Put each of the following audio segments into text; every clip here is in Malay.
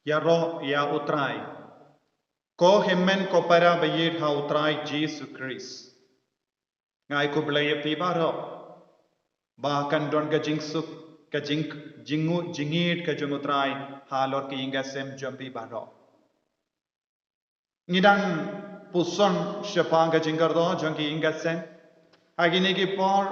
ya ro ya utrai ko himmen ko para bayir ha utrai Jesus Christ ngai ko blaya pi baro bahkan don ka jingsuk ka jingu jingit ka jungutrai halor ki inga sem jampi baro ngidang puson syapang ka jingkar do jangki inga sem agini ki por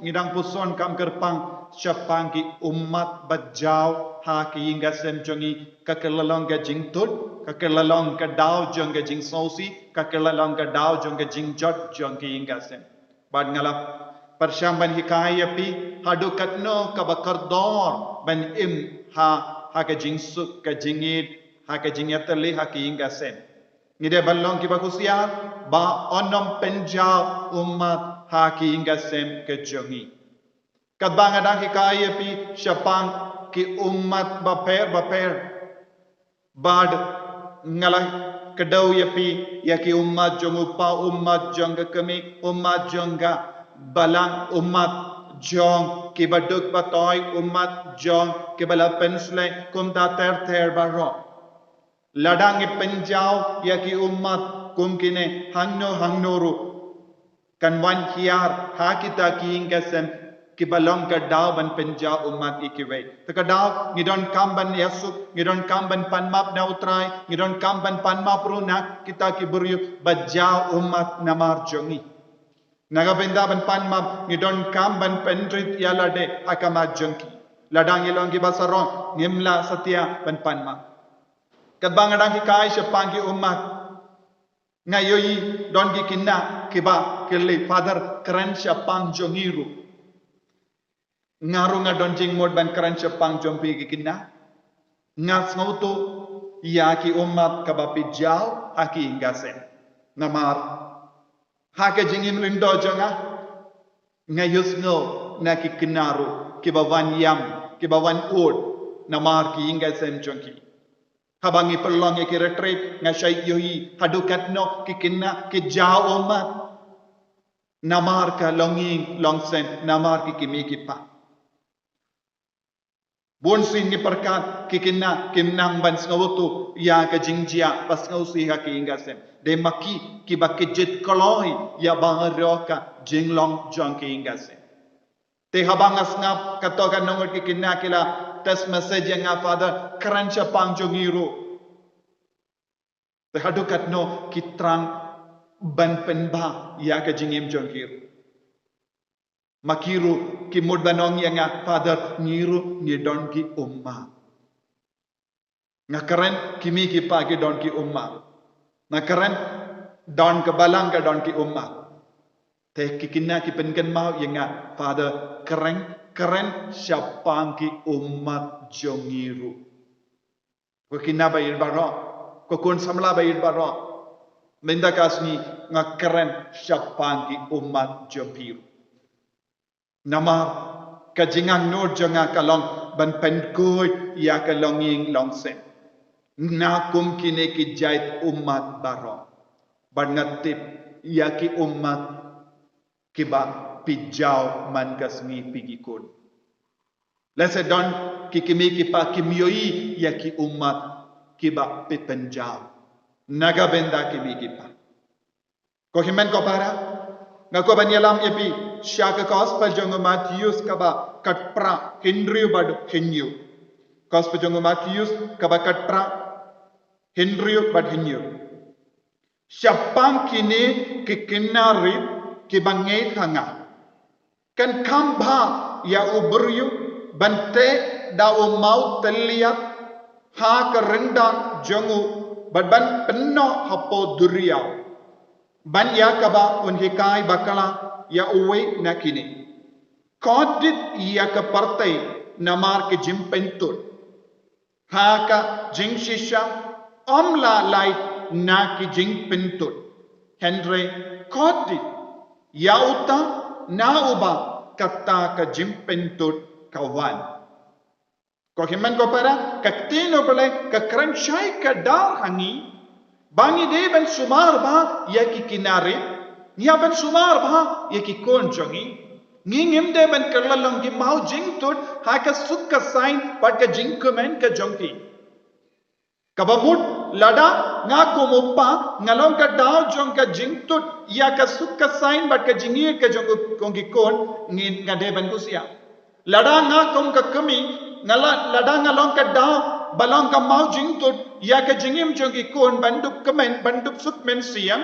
ngidang puson kam kerpang syapang ki umat bajau ha ki inga sem jangi ka kelalong ka jingtut ka kelalong ka dau jang ka jing sosi ka kelalong ka dau jang ka jing jot jangki inga sem bad ngalap persyamban hikai api hadu katno ka bakar dor ban im ha ka jingsuk ka jingit ha ka jingyatali ha ki inga sem ngide ballong ki bakusiat ba onom penjau umat ha ki inga sem ke jongi kadbang adang hikai api syapang ki umat baper bad ngalah kedau yapi ya ki umat jong upa umat jong kemi umat jong ga balang umat jong ki baduk batoy umat jong ki bala pensle kum da ter baro ladang penjau ya ki umat kum kine hangno ru kan wan hiar ha kita ki ingasem ki balong ka daw ban penjau umat ikiwe taka daw ngidon kamban yasuk ngidon kamban panmap na utray ngidon kamban panmap runa kita ki buryu bajau umat namar jongi naga benda ban panmap ngidon kamban pendrit yalade akamat jongki ladang ilong ki basaron ngimla satya ban panmap kadbang adang ki kai syapang ki umat ngayoyi don ki kinna kiba kirli father keren syapang jongiru ngaru ngadon jing mod ban keren syapang jompi ki kinna ngas ngauto ya ki umat kabapi jau haki ingase namar hake jingim lindo jonga ngayus ngo na ki kinaru kibawan yam kibawan od namar ki ingasem jongki habangi pelong ki retreat ngasai yohi hadukat no ki kinna ki jau umat namar ka longing longsen namar ki kimi ki pa bon sin ni perkat kikina kimnang ban ngawtu ya ka jingjia pas ngausi ha ki ingasem de maki ki bakijit koloi ya bangaroka jinglong jong ki ingasem te habangas ngap katokan nongol kikina kila tes message yang father krancha pangjongiro te hadukat no kitrang ban penba ya ka jingim jongkiro makiru ki mudbanong yang father ngiru ni don ki umma ngakaren kimi ki pa ki don ki umma ngakaren don ke balang ka don ki umma te ki kinna ki penken mau yang father keren syapang ki ummat jongiru ko kinna bayir baro ko kun samla bayir baro menda kasni ngakaren syapang ki ummat jongiru nama kajingang nur jonga kalong ban penkoi ya kalonging longsen na kum kine ki jait umat baro ban ngatip ya ki umat kiba pijau man kasmi pigikun lese don ki kimi ki pa kimyoi ya ki umat kiba pipenjau naga benda kimi ki pa ko himen ko para ngako banyalam epi syaka gospel jongo Matius kaba katpra Henry bad henyu gospel jongo Matius kaba katpra Henry bad henyu syapang kini kikinari kibangai hanga kan kamba ya uberyu bante dawo mau teliat ha kerendang jongo badban penno hapo duriau ban ya kaba unhikai bakala ya uwe nakini kodit ya ka partai namar ke jimpentur haka jingshisha amla lai na ki jingpentur henry kodit ya uta na uba kata ka jimpentur kawan ko himan ko para kaktino bale ka kranchai ka dar hangi bangi de ban sumar ba ya ki kinare ya ban sumar ba ya ki kon jongi ngingim de ban kerlalong ki mau jing tut ha ka suk ka sign pat ka jing komen ka jongki kabamut lada nga kumupa ngalong ka daw jong ka jingtut ya ka suk ka sign bat ka jingir ka jong kong gikon ngin ngadeban kusia lada nga kom ka kami ngala lada ngalong ka daw balong ka mau jingtut ya ka jingim jong gikon bandup kemen bandup suk men siam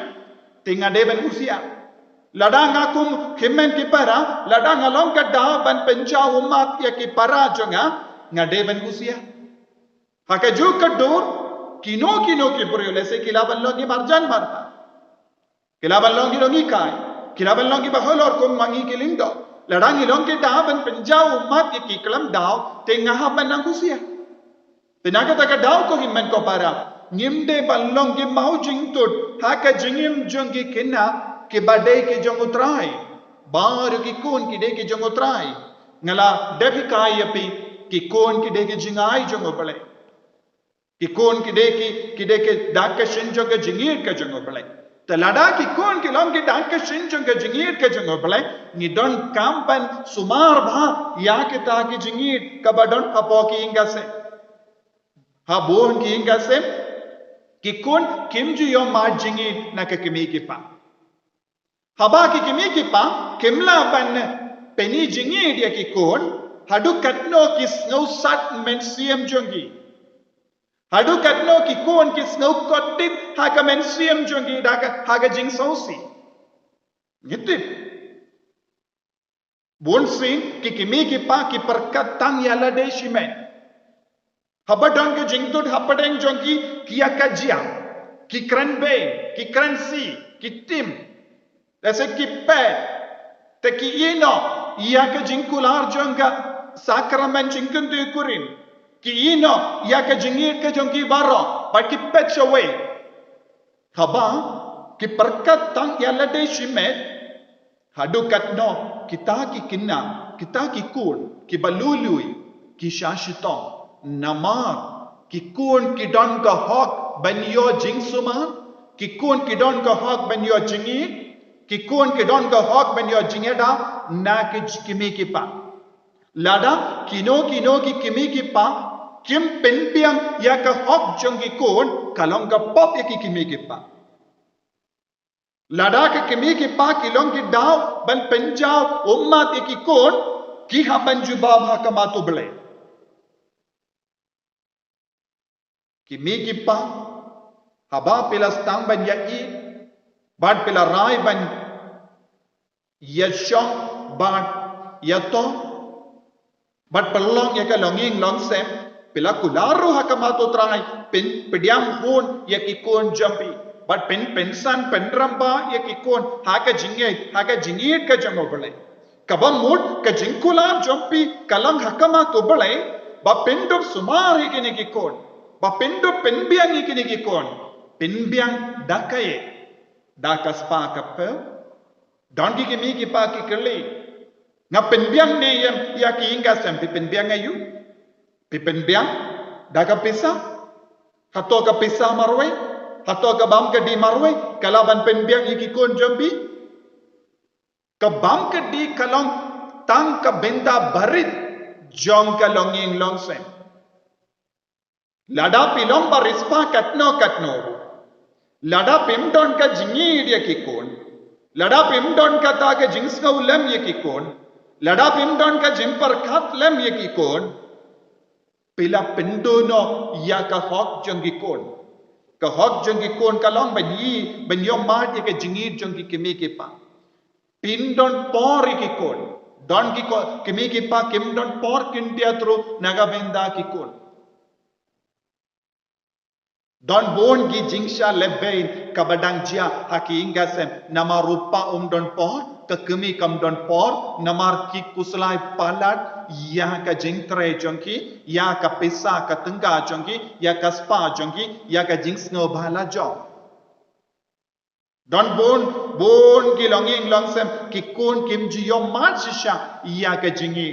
tinga deban kusia lada nga kum himmen ki para lada ngalong ka daw ban penja umat ya ki para jonga ngadeban kusia haka jo ka dor kino ki puriyo lese kilaban longi marjan marta kilaban longi longi kai kilaban longi baholor kum mangi kilindo ladangi longi daban penjau umat ki kelam daw tengah haban angkusia tenaga taka daw ko himmen ko para ngimde balong ki mau jingtut haka jingim jongi kena ke badai ke jong utrai baru ki kun ki de ki jong utrai ngala devi kai api ki kun ki de ki jingai jong opale ki kon ki de ke dak ka shin jong ka jingir ka jong opale ta lada ki kon ki long ki dak ka shin jong ka jingir ka jong opale ni don kampan sumar bha ya ke ta ki jingir ka badon apo ki ingase ha bon ki ingase ki kon kim ju yo ma jingir na ka kimi ki pa haba ki kimi ki pa kimla ban peni jingir ya ki kon hadu katno ki snow sat men siam jongi hadu katno ki kon ki snow kotit haka men siam jongi daka haga jing sausi ngitip bon sin ki kimi ki pa ki perkat tang yala de shimen habadang ke jing tut hapadeng jongi ki akajia ki kran be ki kran si ki tim dase ki pe te ki ino iya ke jing kular jonga sakramen jingkun de kurin ki ino ya ka jingir ka jong ki baro but ki patch away haba ki perkat tang ya lade shimet hadu katno kita ki kinna kita ki kun ki balului ki shashito namar ki kun ki don ka hok ban yo jing suman ki kun ki don ka hok ban yo jingir ki kun ki don ka hok ban yo jingeda na ki kimi ki pa lada kino ki kimi ki pa kim pen piang ya ka hok jong ki kon kalong ka pop ya ki kimi ki pa lada ka kimi ki pa kilong ki daw ban penjaw ummat ya ki kon ki ha ban juba ha ka matu ble kimi ki pa haba pelas tang ban ya i bad pela rai ban ya shong bad ya to bad pelong ya ka longing long sem pila kularu hakamato trai pen pediam hon ya ki kon jampi but pen pensan penramba ya ki kon haka jingit ka jamo bale kabam mut ka jingkula jampi kalang hakamato bale ba pendop sumar ikini ki kon ba pendop penbiang ikini ki kon penbiang dakaye dakaspa kappe dongi ki mi ki pa ki kali nga penbiang ne ya ki inga sampi penbiang ayu pipen biang daga pisa hato ka pisa marwe hato ka bam ka di marwe kalaban pen biang iki kon jambi ka bam ka di kalong tang ka benda barit jong ka longing longsen lada pilom barispa katno lada pimdon ka jingi dia ki kon lada pimdon ka ta ka jingsga ulam ye ki kon lada pimdon ka jimpar khat lem ye ki kon pila pendono ya ka hok jongi kon ka hok jongi kon ka long ban yo mat ya ka jingir jongi kimi ki pa pindon por ki kon don ki kimi ki pa kim don por kin teatro naga benda ki kon don bon gi jingsha lebein ka badang jia haki ingasem nama rupa don por ka kimi kam don por namar ki kuslai palat ya ka jingtre jongi ya ka pesa ka tengga jongi ya ka spa jongi ya ka jingsno bhala jong don bon ki longing longsem ki kon kim ji yom mat shisha ya ka jingi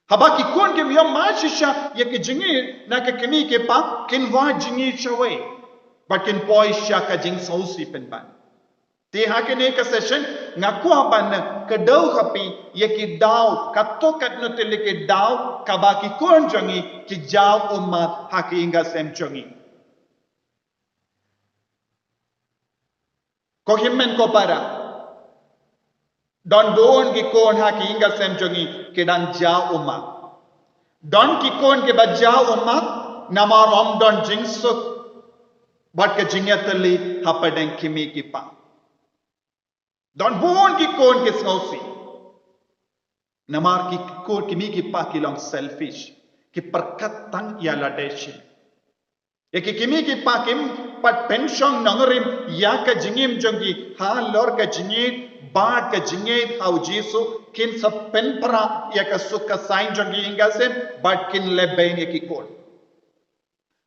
haba ki kon kim yom mat shisha ya ka jingi na ka kimi ke pa kin wa jingi chawe but kin poi sha ka jing sausi pen ban te ha ke ne ka session ngakwa ban ke dau hapi ye ki dau katto katno tele ke dau kabaki kon jongi ki jau umat haki inga sem jongi ko himmen ko para don ki kon haki inga sem jongi ke dan jau umat don ki kon ke bajau umat nama rom don jingsuk bat ke jingyatali hapadeng kimi ki pa don ki kon ke snausi namar ki kon kimi ki pa ki long selfish ki perkat tang ya ladeshi ya ki kimi ki pa kim pat pension nangarim ya ka jingim jongi ha lor ka jingit ba ka jingit hau jisu kin sa pen para ya ka sukka sain jongi ingasem bat kin lebain ya ki kon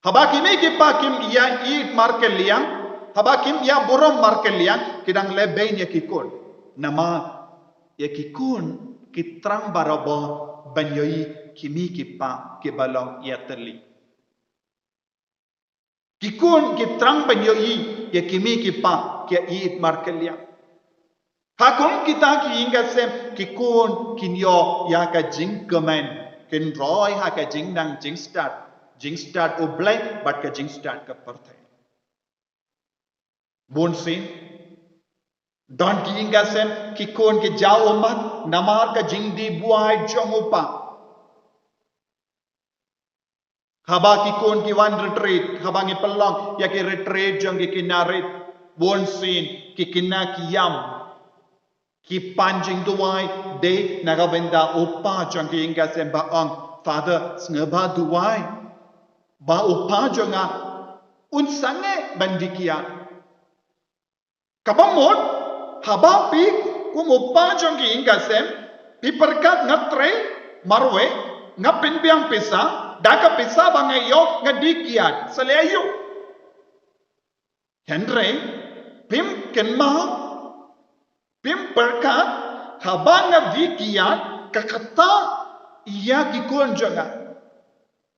haba kimi ki pa kim ya eat market liang haba kim ya burom market liang kidang lebain ya ki kon nama ya ki kon ki trang barabo banyoi kimi ki pa ki balong ya terli ki kon ki trang banyoi ya kimi ki pa ki eat market liang hakum kita ki ingasem ki kon kinyo ya ka jing kemen kin roy ha ka jing nang jing start oblay bat ka jing start ka parthe bon sin don ki ingasem ki kon ki jau umat namar ka jing di buai jong upa haba ki kon ki wan retreat haba ngi pelong ya ki retreat jong ki kinarit bon sin ki kina ki yam ki panjing duai de nagabenda upa jong ki ingasem ba ang father sneba duai ba upa jonga unsange bandikia kabamot haba pi kum upa jongi ingasem pi perkat ngatre marwe ngapin biang pisa daka pisa bangai yok ngadikiat seleyo henry pim kenma pim perkat haba ngadikiat kakata iya kikon jonga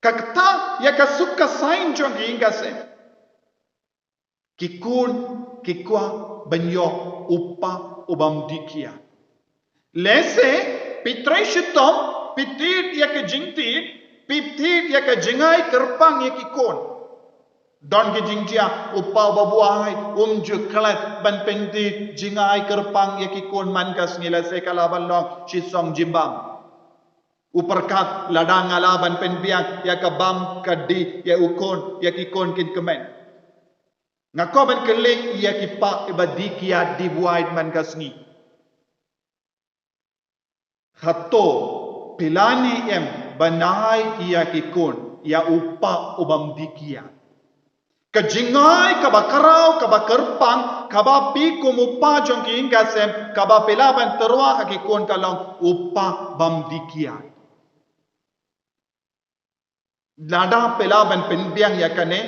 kakta ya kasuka sain jong ingase kikun kikwa banyo upa ubam dikia lese pitre shitom pitit ya ke jingtit pitit ya ke jingai kerpang ya kikon don ke jingjia upa babuai ju klat ban pendi jingai kerpang ya kikon man kas ngilase kalaban long shisong jimbam uperkat ladang alaban penbiak ya kabam kadi ya ukon ya kikon kin kemen ngakoban keling ya kipa ibadi kia dibuai man kasni hato pilani em banai ya kikon ya upa ubam dikia kajingai kabakarau kabakerpang kabapi kumupa jong ki ingasem kabapilaban terwa hakikon kalong upa bam dikia lada pelaban penbiang yakane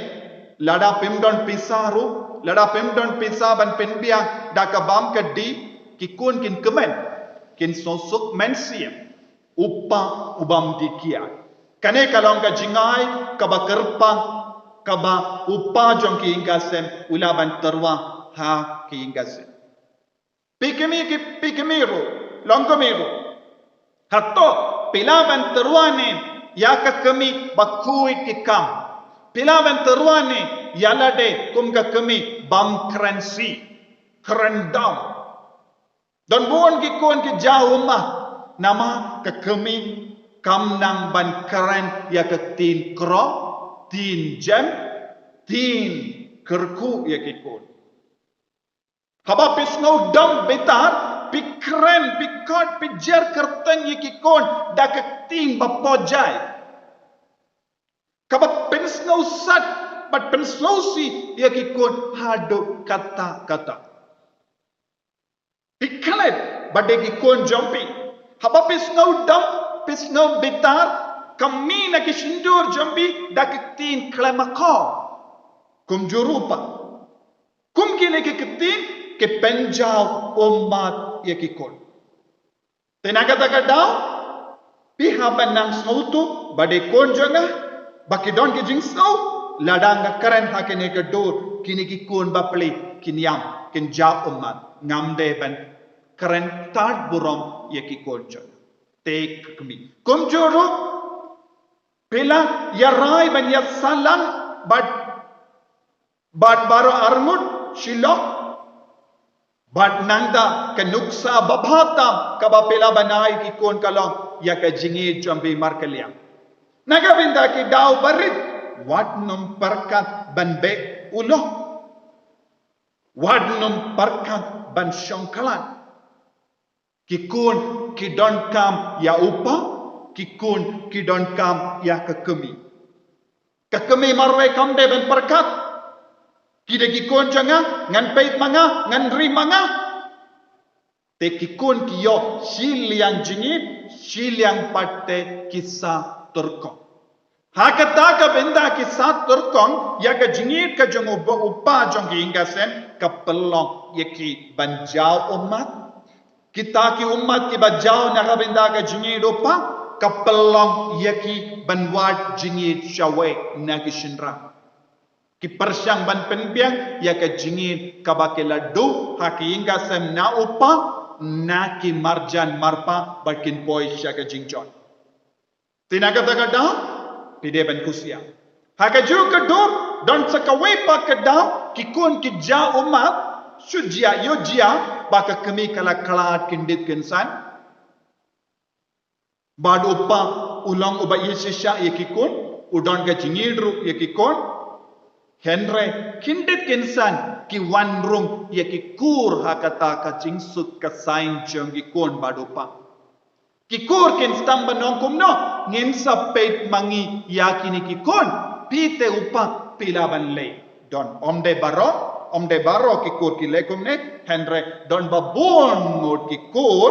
lada pemdon pisaru lada pemdon pisaban penbiang dakabam kedi kikun kin kemen kin sosok mensia upa ubam dikia kane kalong ka jingai kaba kerpang kaba upa jong ki ingasem ulaban terwa ha ki ingasem pikemiru longkomiru hatto pelaban terwane ya ka kami bakui kikam pilawan terwane yalade kum ka kami bam kransi krandam don buon ki kon ki jahuma nama ka kami kam nang ban kran ya ka tin kro tin jam tin kerku ya ki kon haba pisno dam betar pikren pikot pijar kerten ya ki kon da ka tin bapojai kaba pensno sat but pensno si ya ki kon hado kata piklet bade ki kon jompi haba pisno dam pisno betar kami na ki shindur jompi da ki tin klamako kum jurupa kum kile ki tin ke penjau umat ya ki kon tenaga dagadau pihaban nang sautu bade kon jonga bakidon ki jingsau ladang karen hakene ke dor kini ki kon bapli kinyam kin ja umat ngamde ban keren tat burom ya ki konjon tek kami komjoro pela ya rai ban ya salang bat baro armut shilok bat nangda ke nuksa babhatam kaba pela banai ki kon kalong ya ka jingi jambi markaliam naga binda ki daw barit wat num parkat ban be ulo wat num parkat ban shongkalan ki kon ki don kam ya upa ki kon ki don kam ya kakemi marwe kam de ban parkat ki de ki kon janga ngan peit manga ngan ri manga te ki kon ki yo siliang jingi siliang patte kisa turkong hakata ka benda kisa turkong ya ka jingi ka jong upa jong ki ingasen ka pelong yaki banjau umat kita ki umat ki banjau na ka benda ka jingi upa ka pelong yaki banwat jingi shawe na ki shinra ki persyang ban penbiang ya ka jingin ka bakela do haki inga sem na upa na ki marjan marpa bakin poi sya ka jingjon tinaga daga da pide ban kusia haka ju ka do don sakawe pa ka da ki kon ki ja umat sujia yo jia baka kami kala kala kindit kensan bad upa ulang uba yesisha yakikon udon ka jingidru yakikon Henry kindit kinsan ki wan rung ya ki kur hakata ka jingsut ka sain jong ki kon badupa ki kur kin stam banong kum no ngin sa peit mangi ya kini ki kon pite upa pilaban le don omde baro ki kur ki le kum ne Henry don babon ngot ki kur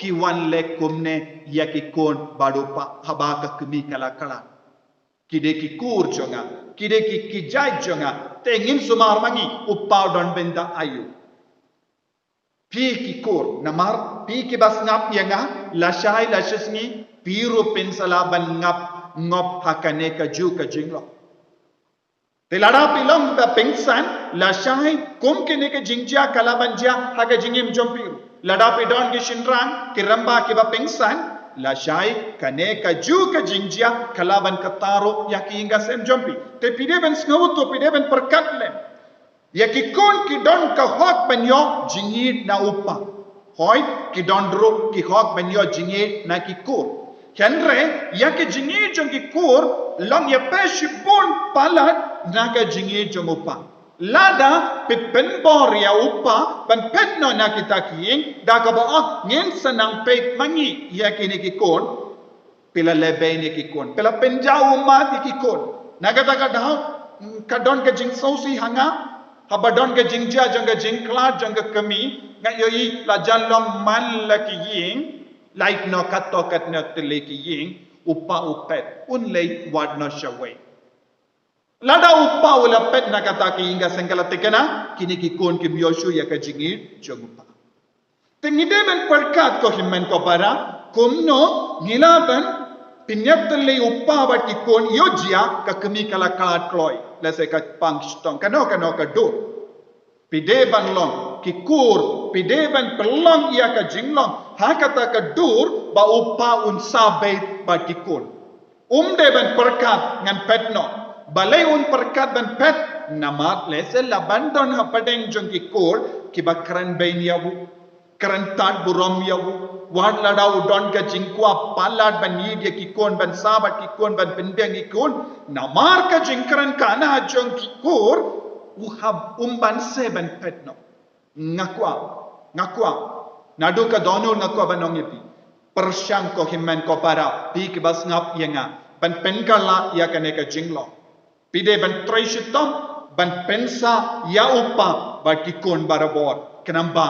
ki wan le kum ne ya ki kon badupa habaka kumi kala kala kide ki kur jonga kide ki kijai jonga tengin sumar mangi upau don benda ayu pi ki kur namar pi ki bas ngap yanga lashai lashesngi piru pensala ban ngap ngop hakane ka ju ka jinglo te lada pilom ba pengsan lashai kum kene ka jingjia kalabanja haga jingim jompiru lada pe don ki shinrang ki ramba ki ba pengsan lashai kane ka ju ka jingjia kalaban kataro yaki inga sem jompi te pide ben snawuto pide ben perkatlem yaki kon ki don ka hok ben yo jingit na upa hoy ki don dro ki hok ben yo jingit na ki kur henre yaki jingit jong ki kur long ya peshi bon palat na ka jingit jong upa lada pipen bor ya upa ban pet no na kita kiing da ka ba ngin sanang pet mangi ya kini ki kon pila lebe ni ki kon pila penjau ma ki kon naga daga daw ka don ka jing sausi hanga habadon ka jingja jong ka jingkla jong ka kami ngayoyi la jalong man la ki ying like no katokat no tele ki ying upa upet un lei wad no shaway lada upa wala pet nakata ki inga sengkala tekana kini ki kon ki myoshu ya ka jingit jogupa tengide ben perkat ko himmen ko para kumno ngilaban pinyatle upa bat ki kon yojia ka kami kala kalat kloy lese ka pangstong kano ka do pide ban long ki kur pide ban pelong ya ka jinglong hakata ka dur ba upa un sabait bat ki kon de ban perkat ngan petno balai un perkat ban pet namat lese labandon ha padeng jong ki kor ki bakran bain yawu kran tat burom yawu wad ladau don ka jingkwa palat ban yid ya ki kon ban sabat ki kon ban bendeng ki kon namar ka jingkran kana jong ki kor uhab ban se ban pet no ngakwa nadu ka dono ngakwa banong yepi persyang ko himmen ko para pi ki bas ngap yenga ban penkala ya kane ka jinglo pide ban traishitom ban pensa ya upa bakikon barabor kenamba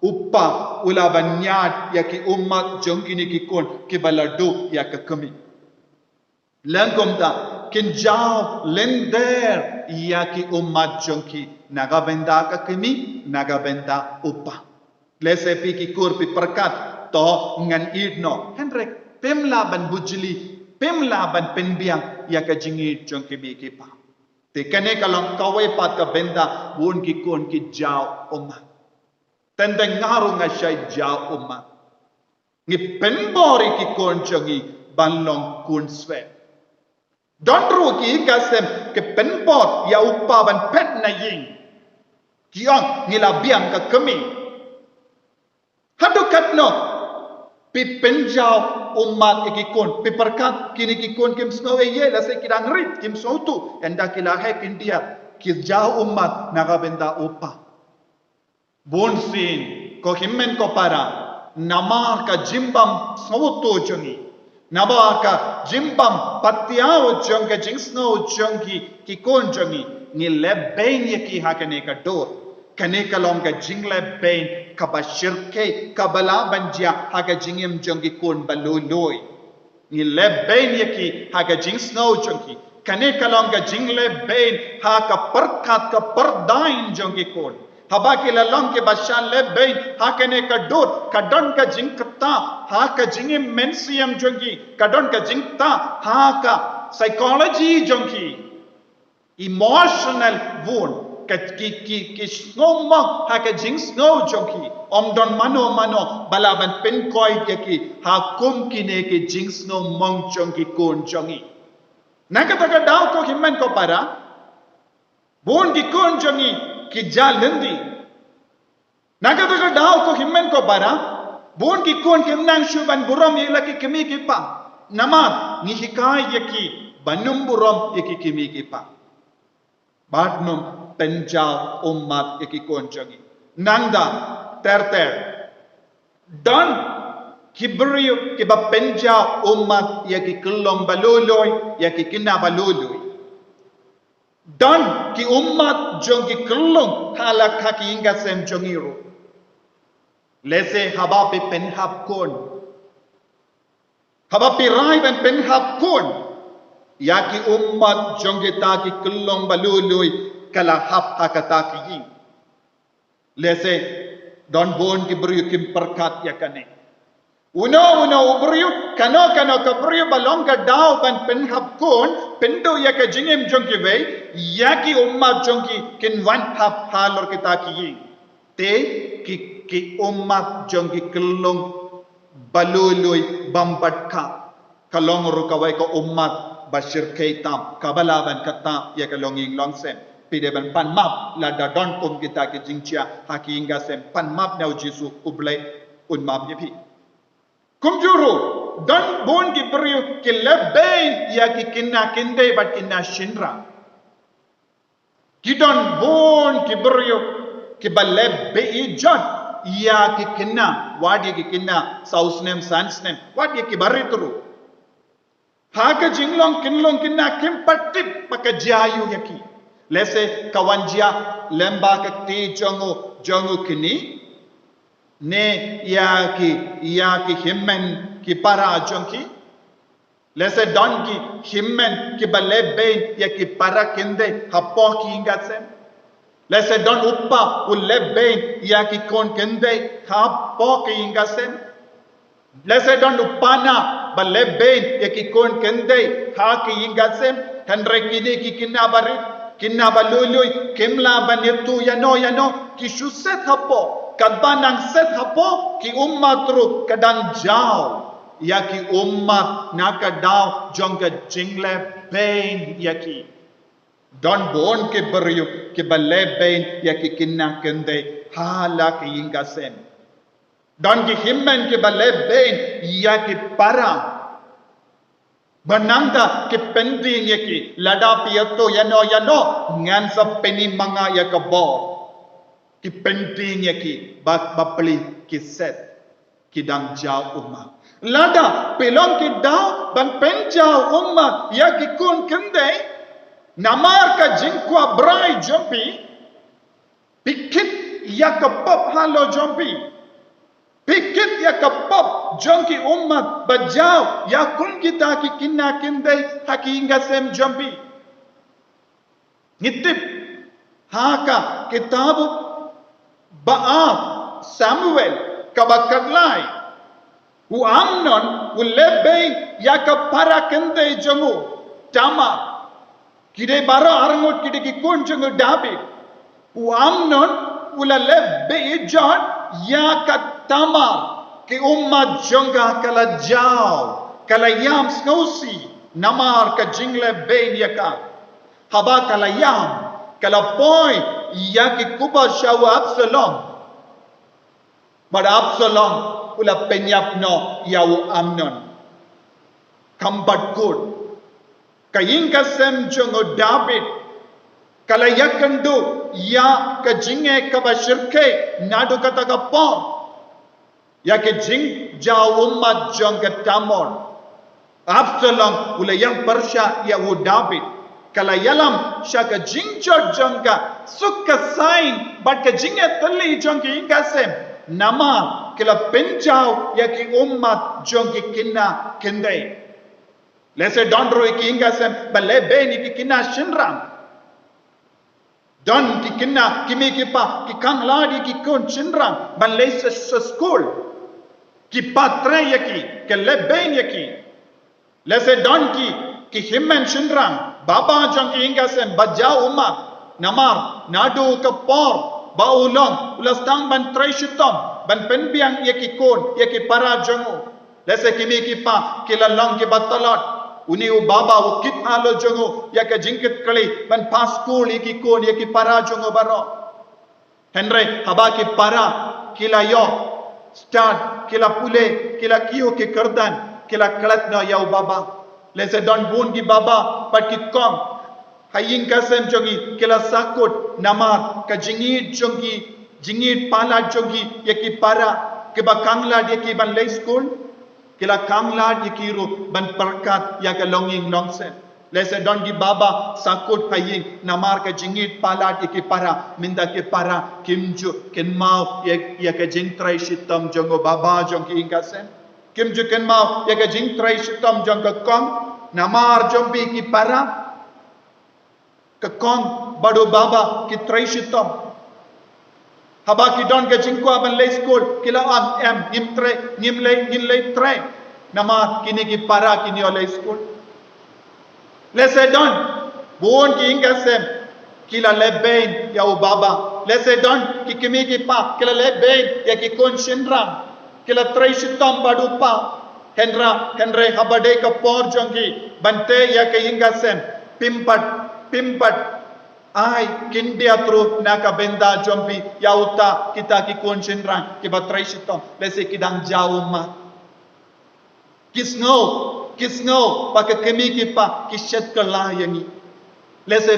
upa ula ban nyat ya ki ummat jongkini ki kon ki baladu ya ka kami langkom da kin jaw lender ya ki ummat jongki naga benda ka kami naga benda upa lese pi ki kur pi perkat to ngan idno henrek pemla ban bujli pemla ban penbiang ya ka jingit jong ki bi ki pa te kane kalong kawai pat ka benda won ki kon ki jaw oma tentang ngaruh ngasai jauh umat. Ngi penbori ki konjongi banlong kun swe. Don ru ki kasem ke penbot ya upa ban pet na ying. Kiong ngila biang ka kemi. Hadu katno pi penjau umat ikikon pi perkat kini kikon kim snow ye la se kidang rit kim snow tu enda kila hek india ki jau umat nakabenda upa. Bonsin ko himmen ko para namar ka jimbam snow tu jongi. Naba ka jimbam patiao jong ka jing snow jongi kikon jongi ni lebben ye ki hakane ka dor. Kane kalong ka jingle bain kabashirke kabala banjia haga jingim jongi kon baloloy ni lebbain yaki haga jing snow jongi kane kalong ka jingle bain haga perkat ka perdain jongi kon haba ke lalong ke bashan lebbain hakane ka dot kadon ka jingkta haga jingim mensiam jongi kadon ka jingta haga psychology jongi emotional wound ki snow mong ha ka jing snow jonki om don mano balaban pen koi yaki ha kum kine ke jing snow mong jonki kon jongi nakataka daw ko himman ko para bon ki kon jongi ki jalindi nakataka daw ko himman ko para bon ki kon kimnang shuban buram yela ki kimi ki pa namat ni hikai yaki banum buram yaki kimi ki pa batnum penjau umat ikikon jongi nangda ter dan kibriyo kiba penjau umat yaki kelong baloloy yaki kina baloloy dan ki umat jongi kelong halak haki inga sem jongiru lese habapi penhap kon habapi rai ben penhap kon yaki umat jongi taki kelong baloloy kala hap hakataki yi lese don bon ki brio kim perkat yakane uno ubrio kano ka brio balong ka daw ban pen hap kon pendo yaka jingem jonki ve yaki umma jonki kin wan hap halor kitaki yi te ki umma jonki kelong baloloy bambatka kalong rukawai ko ummat bashir kaitam kabalaban kata yakalonging longsem pide ban pan map la da don kom kita ke jingchia haki inga sem pan map nau jisu ublai un map ye pi kum juru don bon ki priu ke lebay ya ki kinna kinde bat kinna shinra ki don bon ki priu ki balle be ijon ya ki kinna wadi ki kinna south name sans name wadi ki baritru haka jinglong kinna kim patip pakajayu yaki lese kawanjia lemba kakti jongu kini ne ya ki himmen ki para jonki lese don ki himmen ki balebe ya ki para kinde hapo ki ingatsem lese don uppa ulebe ya ki kon kinde hapo ki ingatsem lese don uppana balebe ya ki kon kinde ha ki ingatsem handre kini ki kinna barit kinna baluluy kimla banetu yano kishu set hapo kadbanang set hapo ki ummatru kadang jao ya ki ummat nakadaw jongga jingle pain yaki don bon ke beryu ke balle pain yaki kinna kende hala ki ingasen don ki himmen ke balle pain yaki para Banangda ke pending yaki lada piato yano ngan sa peni manga yakabo ki pending yaki bapli ki set ki dang jao umma lada pelong ki daw ban penjao umma yaki kun kende namar ka jinkwa brai jompi pikit yakapop halo jompi pikit yakapop jonki ummat bajau ya kun kita ki kinna kinde haki inga sem jompi ngitip haka kitab Baat Samuel kabakalai u amnon u lebe yakapara kinde jongu tama kide bara arangot kide ki kun jongu David u amnon ula lebe John ya katamar ki umat jonga kala jao kala yam snowsi namar ka jingle bein yaka haba kala yam kala point ya ki kuba shawa Absalom pada Absalom ula penyap no yau Amnon kambat good kaying kasem jongo David kala yakandu ya ka jinge ka bashirke nadu kata ka pon ya ke jing jauh umat jong ke tamor Absalom ula yang Persya ya wo David kala yalam syaka jing jong ka sukka sign but ka jinge tali jong ki ingasem nama kala penjau ya ki umat jong ki kinna kendai lese dondro ki ingasem bale beni ki kinna shinram don ki kinna kimi ki pa ki kangladi ki kon chinrang ban lese school ki patre yaki ke leben yaki lese don ki himmen chinrang baba jong ki ingasem bajau umat namar nadu ke por baulong ulastang ban treshitom ban penbiang yaki kon yaki para jongo lese kimi ki pa kilalong ki batalot uni u baba u kit alo jongo ya ka jingkit kali ban pas school iki kon yaki para jongo baro henry haba ki para kila yo start kila pule kila kiyo ki kardan kila kalat no ya u baba lese don bun ki baba pat ki kom haying kasem jongi kila sakut namar ka jingit jongi jingit pala jongi yaki para ke ba kangla yaki ban lay school kila kangla yakiru ban perkat ya ka longing longsen lese don di baba sakut haying namar ka jingit palat yaki para minda ke para kimju ken mau ya ka jing trai shitam jongo baba jong ki ingasen kimju ken mau ya ka jing trai shitam jong ka kong namar jombi ki para ka kong bado baba ki trai shitam haba ki don ka jingko ban lay school kila am ngim lay tre nama kini ki para kini olay school lese don buon ki ingasem kila leben ya u baba lese don ki kimi ki pa kila leben ya ki kon shinram kila tre shitam badu pa henre habade ka por jongi bante ya ka ingasem pimpat ai kindia tru naka benda jompi yauta kita ki konsentran ki batrai sitom lese kidang jauh ma kisno paka kemi ki pa kishet kala yangi lese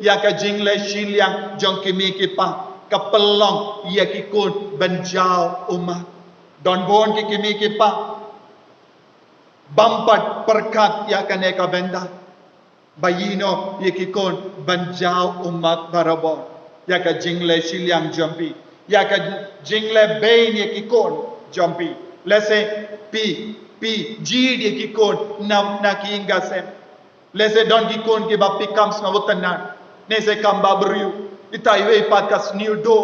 ya ka jingle shiliang jong kemi ki pa kapelong ya ki kun benjau uma don bon ki kemi ki pa bampat perkat ya ka neka benda bayino yekikon banjau umat barabon yaka jingle shiliang jompi yaka jingle bain yekikon jompi lese pi jid yekikon na kiingasem lese don kikon ki ba pikams na utanan nese kamba beriu itaiwe pakas new do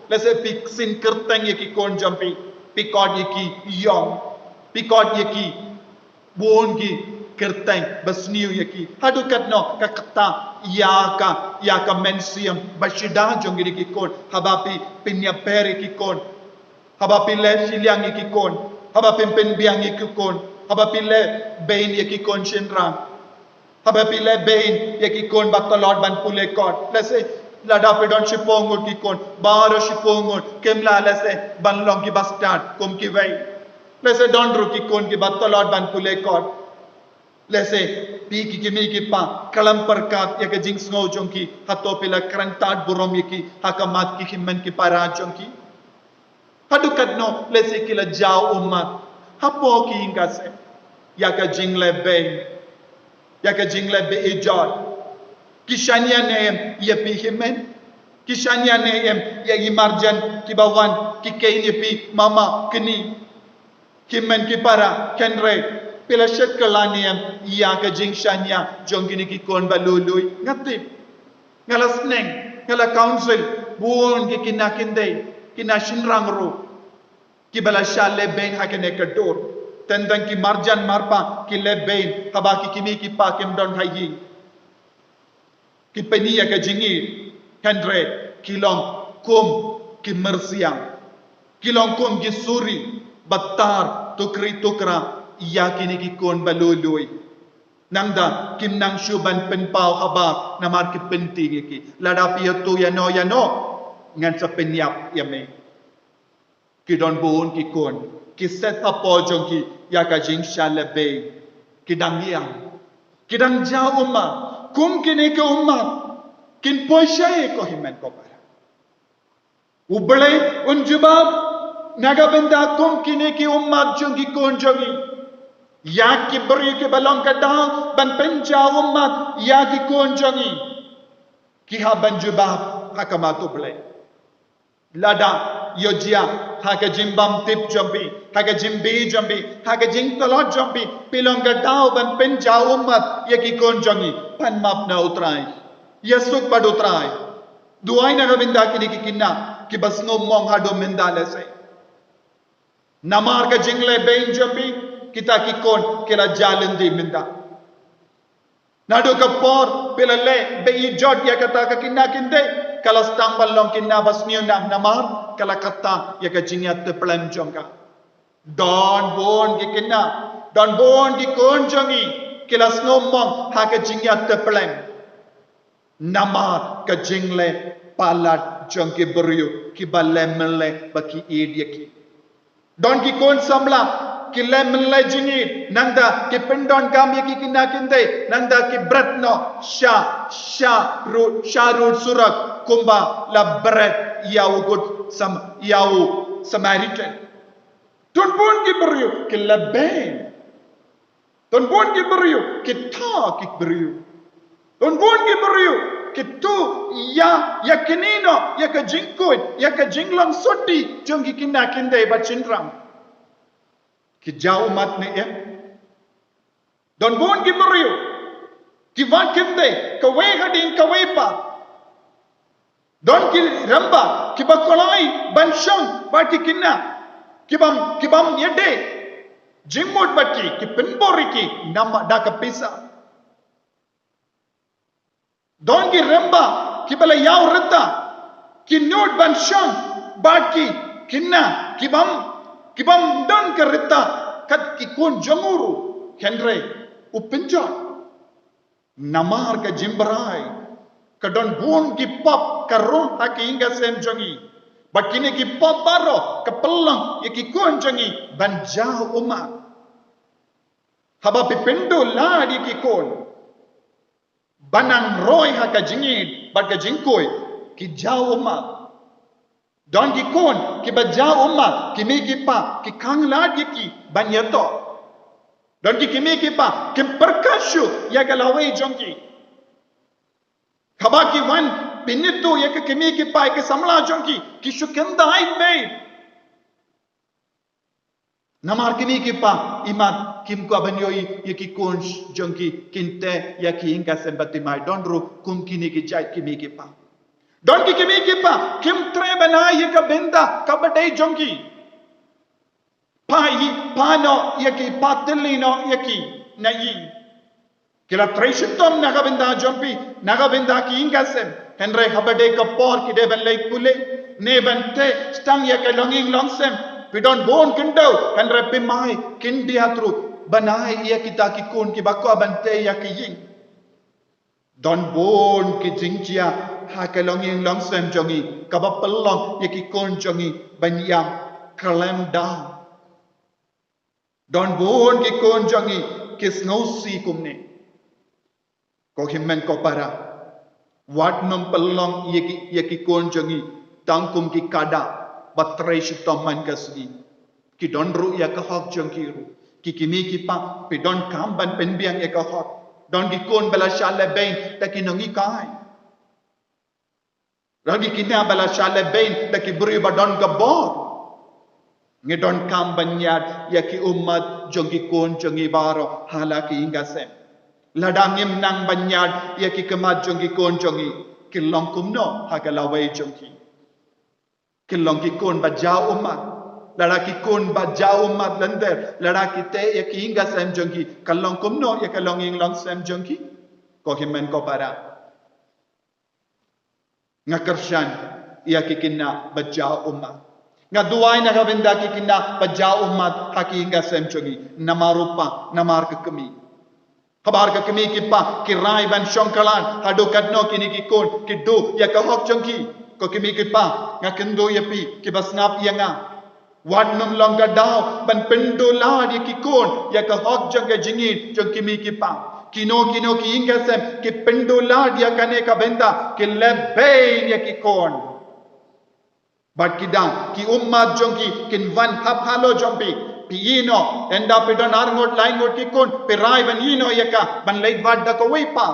lese pik sin kerteng yekikon jompi pikod yeki yong pikod yeki bon ki kerteng basniu yaki hadukat no kakata yaka mensiam bashida jongiri ki kon habapi pinyaperi ki kon habapi le siliang ki kon habapi penbiang ki kon habapi le bain yaki kon shinrang habapi le bain yaki kon batalot ban pule kon lese lada pedon shipongot ki kon baro shipongot kemla lese banlong ki bastard kom ki vai lese dondru ki kon ki batalot ban pule kon lese pi ki kimi ki pa kalam perkat ya ke jing snow jongki hato pila krantat burom yaki hakamat ki himmen ki para jongki hadukat no lese kila jauh umat hapo ki ingase ya ka jing lebe ejod kishania neem ya pi himmen kishania neem ya imarjan ki bawan ki kaini pi mama kini himmen ki para kenre pila shekalaniam iya ka jingshanya jongini ki kon balului ngati ngala sneng ngala council buon ki kinakinde kinashinrangro ki bala shale ben hakene kador tendang ki marjan marpa ki leben haba ki kimi ki pa kim don hayi ki penia ka jingi kendre kilong kum ki mersiang kilong kum gisuri batar tukri tukra iya kini ki kon baluluy nangda kim nang syuban penpau haba namar ki penting ki lada piatu yano ngan sa penyap yame ki don bon ki kon ki set up jong ki ya ka jing shalabe ki dang yang ki dang ja umma kum kini ke umma kin poishay ko himen ko para ubale unjubab nagabenda kum kini ki umma jong ki kon jongi ya ki beri ke balong kada ban penja umma ya ki kon jongi ki ha banjubab hakamatu bale lada yojia haka jimbam tip jambi haka jimbi jambi haka jingtalot jambi pilong gadao ban penja ummat ye ki kon jangi pan map na utrai yesuk pad utrai duai na gabinda kini ki kinna ki bas no mong hado mendale se namar ka jingle bein jambi kita ki kon kila jalindi minda nado ka por pilale be jot ya kata ka kinna kinde kalau stang balong kinna basniyo na namar kala kata ya ka jinyat te plan jongka don bon ki kinna don bon ki kon jongi kila snomong ha ka jinyat te plan namar ka jingle palat jongki beryu ki balemle baki edya ki don ki kon samla ki lemle jingi nanda ki pendon kam ya ki kinna kinde nanda ki bratno sha rut surak kumba la bret yau good yau Samaritan ton bon ki beryu ki laben ton bon ki beryu ki ta ki beryu ton bon ki beryu ki tu ya kinino ya ka jingkoin ya ka jinglang soti jongi kinna kinde ba chinram ki jau mat ne ya don bon ki beryu ki van kinde ka we hadin ka we pa don ki ramba ki bakolai banshang bati kinna kibam yede jimot bati ki penbori ki nama da kapisa don ki ramba ki bala yaw rata ki nod banshang bati kinna kibam don ka rata kat ki kon jamuru henre upinja namar ka jimbarai kadon bon ki pop karon haki inga sem jongi bakine ki pop baro kapelang ki kon jongi banja uma haba pipendo ladi ki kon banang roy haka jingid baga jingkoi ki jao uma don ki kon ki baja uma ki me ki pa ki kang ladi ki banyato don ki me ki pa ki perkashu ya galawai jongi Kabaki wan pinito ya ke kemi ki pai ke samla jonki ki shukenda ai be namar kemi ki pa imat kim ko abanyoi ya ki kon jonki kinte ya ki inga sembati mai donru kum kini ki jai kemi ki pa don ki kemi ki pa kim tre banai ya ka benda kabadai jonki pano ya ki patilino ya ki nayi kila treshtom nagabinda jompi nagabinda ki ingasem henre habade ka por ki de ben lake pule ne bante stang ya ka longing longsem pidon bon kindo henre pimai kindi hatru banai ya kita ki kon ki bakwa bante ya ki ying don bon ki jingchia ha ka longing longsem jongi ka bapalong ya ki kon jongi banyam kalem down don bon ki kon jongi kis ngausi kumne ko himmen ko para wat nom pelong yeki kon jongi tangkum ki kada batrai shitom man kasgi ki don ru ya ka hok jongi ru ki kimi ki pa pe don kam ban pen biang ya ka hok don ki kon bala shale bain ta ki nongi kai ragi kinya bala shale bain ta ki buri ba don ka bor nge don kam banyat ya ki ummat jongi kon jongi baro hala ki ingasem ladangim nang banyad ya ki kemat jongi kon jongi kilong kumno hagalawai jongi kilong ki kon bajau umat lada ki kon bajau umat lander lada ki te ya ki inga sem jongi kalong kumno ya kalong ing long sem jongi ko himen ko para ngakarshan ya ki kinna bajau umat Nga duai na kabenda ki kina bajau umat haki hingga sem chongi namarupa namar ke kemi. Kabar ke kemi ki pa ki rai ban shongkalan hado kadno kini ki kon ki do ya ka hok chongki ko kemi ki pa nga kendo ya pi ki bas ngap ya nga. Wan num long ka dau ban pendo la di ki kon ya ka hok jong ka jingin jong kemi ki pa. Kino ki hingga sem ki pendo la dia kane ka benda ki lebe ya ki kon. But kidang ki ummat jongki kin van hap halo jompi pi ino enda pi don arngot lain ngot ki kon pi rai ban ino yaka ban leit vadda ko wipa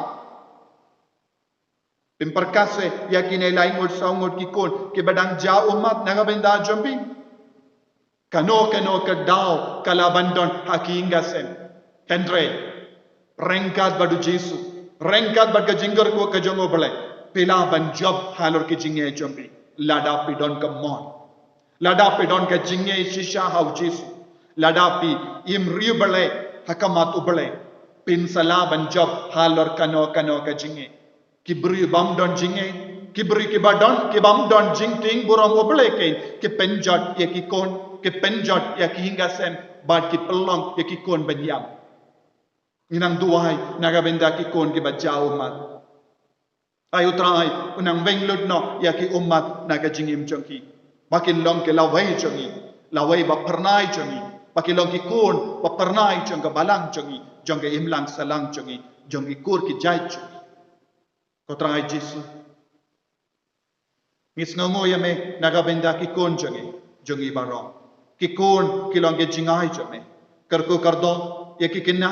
pim perkase yakine lain ngot saungot ki kon ki badang ja ummat naga benda jompi kano ke dau kala bandon hakinga sem tendre rengkat badu Jesu rengkat bad ka jingor ko ka jongo bale pila ban job halor ki jinge jompi lada pi don ka mon lada pi don ka jinge shisha hau Jesu lada pi im riubale hakamat ubale pin sala ban job halor kano ka jinge kibri bam don jinge kibri ki badon ki bam don jing ting burong ubale ke ki penjot ya ki kon ki penjot ya ki hingga sem bad ki pelong ya ki kon banyam inang duai naga benda ki kon ki bajau mat ayo try unang venglud no ya ki ummat naga jingim chongki makin long ke lawai chongi lawai ba pernai chongi makin long ki kon ba pernai chong ka balang chongi jong ke imlang salang chongi jong ki kur ki jai chongi ko try Jesu ngis ngongo ya me naga benda ki kon chongi jongi barong ki kon ki long ke jingai chome karko kardo ya ki kinna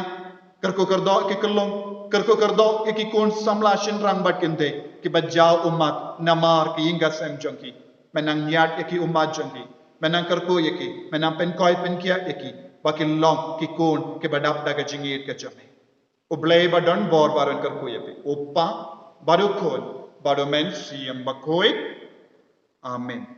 karko kardo ki kelong karko kardo ki kon samla shin rang bat kende ki bajau umat namar ki inga sem jongki menang niat ki umat jongki menang karko ki menang pen koi pen kia ki bakil long ki kon ki badap daga jingir ke jome ublei badon bor baron karko ye opa baru kon bado men siam bakoi amen.